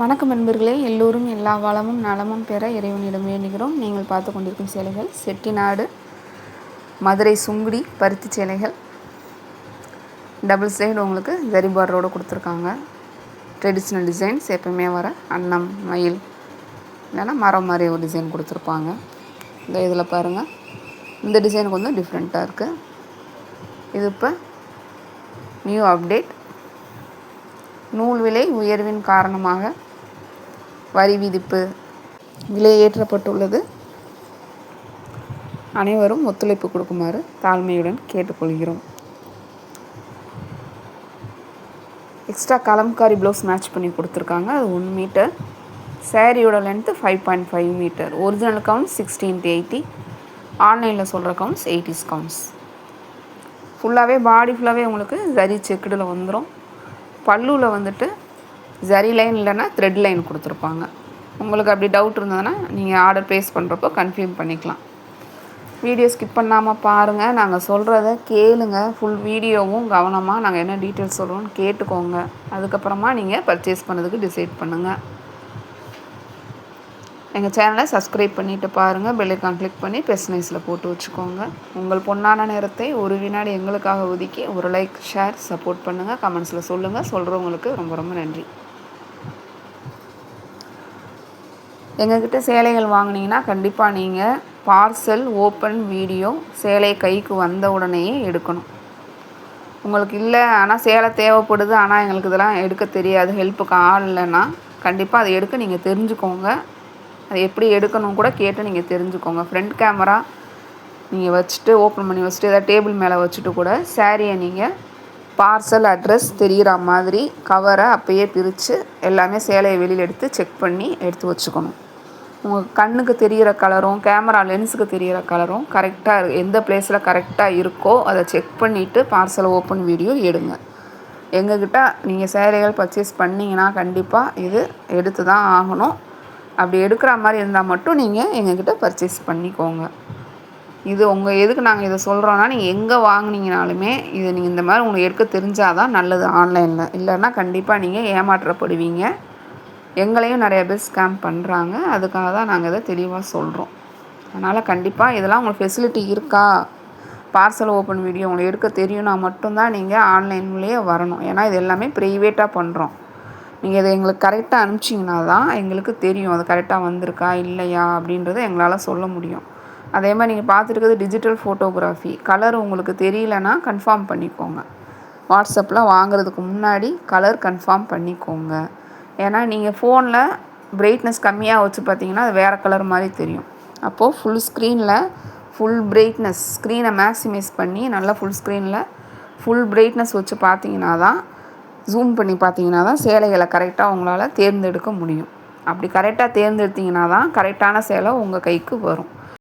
வணக்கம் நண்பர்களே, எல்லோரும் எல்லா வளமும் நலமும் பெற இறைவனிடம் வேண்டுகிறோம். நீங்கள் பார்த்து கொண்டிருக்கும் சேலைகள் செட்டிநாடு மதுரை சுங்குடி பருத்தி சேலைகள். டபுள் சைடு உங்களுக்கு ஜரி பார்டரோடு கொடுத்துருக்காங்க. ட்ரெடிஷ்னல் டிசைன்ஸ் எப்பவுமே வர அன்னம் மயில் இல்லைன்னா மரம் மாதிரி ஒரு டிசைன் கொடுத்துருப்பாங்க. இந்த இதில் பாருங்கள், இந்த டிசைன் கொஞ்சம் டிஃப்ரெண்ட்டாக இருக்குது. இது இப்போ நியூ அப்டேட். நூல் விலை உயர்வின் காரணமாக வரி விதிப்பு விலை ஏற்றப்பட்டுள்ளது. அனைவரும் ஒத்துழைப்பு கொடுக்குமாறு தாழ்மையுடன் கேட்டுக்கொள்கிறோம். எக்ஸ்ட்ரா கலம்காரி ப்ளவுஸ் மேட்ச் பண்ணி கொடுத்துருக்காங்க. அது 1 மீட்டர். சேரீயோட லென்த்து 5.5 மீட்டர். Original counts 16:80. ஆன்லைனில் சொல்கிற கவுண்ட்ஸ் 80s கவுண்ட்ஸ். ஃபுல்லாகவே பாடி ஃபுல்லாகவே உங்களுக்கு ஜரி செக்குடில் வந்துடும். பல்லுவில் வந்துட்டு ஜரி லைன் இல்லைன்னா த்ரெட் லைன் கொடுத்துருப்பாங்க. உங்களுக்கு அப்படி டவுட் இருந்ததுன்னா நீங்கள் ஆர்டர் ப்ளேஸ் பண்ணுறப்போ கன்ஃபார்ம் பண்ணிக்கலாம். வீடியோ ஸ்கிப் பண்ணாமல் பாருங்கள். நாங்கள் சொல்கிறத கேளுங்க. ஃபுல் வீடியோவும் கவனமாக நாங்கள் என்ன டீட்டெயில்ஸ் சொல்கிறோன்னு கேட்டுக்கோங்க. அதுக்கப்புறமா நீங்கள் பர்ச்சேஸ் பண்ணதுக்கு டிசைட் பண்ணுங்கள். எங்கள் சேனலை சப்ஸ்கிரைப் பண்ணிவிட்டு பாருங்கள். பெல் ஐக்கான் கிளிக் பண்ணி பெர்சனைஸில் போட்டு வச்சுக்கோங்க. உங்கள் பொன்னான நேரத்தை ஒரு வினாடி எங்களுக்காக ஒதுக்கி ஒரு லைக் ஷேர் சப்போர்ட் பண்ணுங்கள். கமெண்ட்ஸில் சொல்லுங்கள். சொல்கிறவங்களுக்கு ரொம்ப ரொம்ப நன்றி. எங்கள்கிட்ட சேலைகள் வாங்கினீங்கன்னா கண்டிப்பாக நீங்கள் பார்சல் ஓப்பன் வீடியோ சேலை கைக்கு வந்த உடனேயே எடுக்கணும். உங்களுக்கு இல்லை ஆனால் சேலை தேவைப்படுது ஆனால் எங்களுக்கு இதெல்லாம் எடுக்க தெரியாது, ஹெல்ப்புக்கு ஆள் இல்லைன்னா கண்டிப்பாக அதை எடுக்க நீங்கள் தெரிஞ்சுக்கோங்க. அதை எப்படி எடுக்கணும் கூட கேட்டு நீங்கள் தெரிஞ்சுக்கோங்க. ஃப்ரண்ட் கேமரா நீங்கள் வச்சுட்டு ஓப்பன் பண்ணி வச்சுட்டு ஏதாவது டேபிள் மேலே வச்சுட்டு கூட சேரீயை நீங்கள் பார்சல் அட்ரஸ் தெரிகிற மாதிரி கவரை அப்போயே பிரித்து எல்லாமே சேலையை வெளியில் எடுத்து செக் பண்ணி எடுத்து வச்சுக்கணும். உங்கள் கண்ணுக்கு தெரிகிற கலரும் கேமரா லென்ஸுக்கு தெரிகிற கலரும் கரெக்டாக எந்த பிளேஸில் கரெக்டாக இருக்கோ அதை செக் பண்ணிவிட்டு பார்சல் ஓப்பன் வீடியோ எடுங்க. எங்ககிட்ட நீங்கள் சேலைகள் பர்ச்சேஸ் பண்ணிங்கன்னா கண்டிப்பாக இது எடுத்து தான் ஆகணும். அப்படி எடுக்கிற மாதிரி இருந்தால் மட்டும் நீங்கள் எங்ககிட்ட பர்ச்சேஸ் பண்ணிக்கோங்க. இது உங்கள் எதுக்கு நாங்கள் இதை சொல்கிறோன்னா, நீங்கள் எங்கே வாங்கினீங்கனாலுமே இது நீங்கள் இந்த மாதிரி உங்களுக்கு எடுக்க தெரிஞ்சால் தான் நல்லது ஆன்லைனில். இல்லைன்னா கண்டிப்பாக நீங்கள் ஏமாற்றப்படுவீங்க. எங்களையும் நிறைய பேர் ஸ்கேம் பண்ணுறாங்க. அதுக்காக தான் நாங்கள் இதை தெளிவாக சொல்கிறோம். அதனால் கண்டிப்பாக இதெல்லாம் உங்களுக்கு ஃபெசிலிட்டி இருக்கா, பார்சல் ஓப்பன் வீடியோ உங்களுக்கு எடுக்க தெரியும்னா மட்டும்தான் நீங்கள் ஆன்லைன்லேயே வரணும். ஏன்னா இது எல்லாமே ப்ரைவேட்டாக பண்ணுறோம். நீங்கள் இதை எங்களுக்கு கரெக்டாக அனுப்பிச்சிங்கன்னா தான் எங்களுக்கு தெரியும் அது கரெக்டாக வந்திருக்கா இல்லையா அப்படின்றத எங்களால் சொல்ல முடியும். அதே மாதிரி நீங்கள் பார்த்துருக்கிறது டிஜிட்டல் ஃபோட்டோகிராஃபி. கலர் உங்களுக்கு தெரியலனா கன்ஃபார்ம் பண்ணிக்கோங்க. வாட்ஸ்அப்பில் வாங்குறதுக்கு முன்னாடி கலர் கன்ஃபார்ம் பண்ணிக்கோங்க. ஏன்னா நீங்கள் ஃபோனில் பிரைட்னஸ் கம்மியாக வச்சு பார்த்தீங்கன்னா அது வேறு கலர் மாதிரி தெரியும். அப்போது ஃபுல் ஸ்க்ரீனில் ஃபுல் பிரைட்னஸ் ஸ்க்ரீனை மேக்ஸிமைஸ் பண்ணி நல்லா ஃபுல் ஸ்க்ரீனில் ஃபுல் பிரைட்னஸ் வச்சு பார்த்தீங்கன்னா தான், ஜூம் பண்ணி பார்த்தீங்கன்னா தான் சேலைகளை கரெக்டாக உங்களால் தேர்ந்தெடுக்க முடியும். அப்படி கரெக்டாக தேர்ந்தெடுத்திங்கன்னா தான் கரெக்டான சேலை உங்கள் கைக்கு வரும்.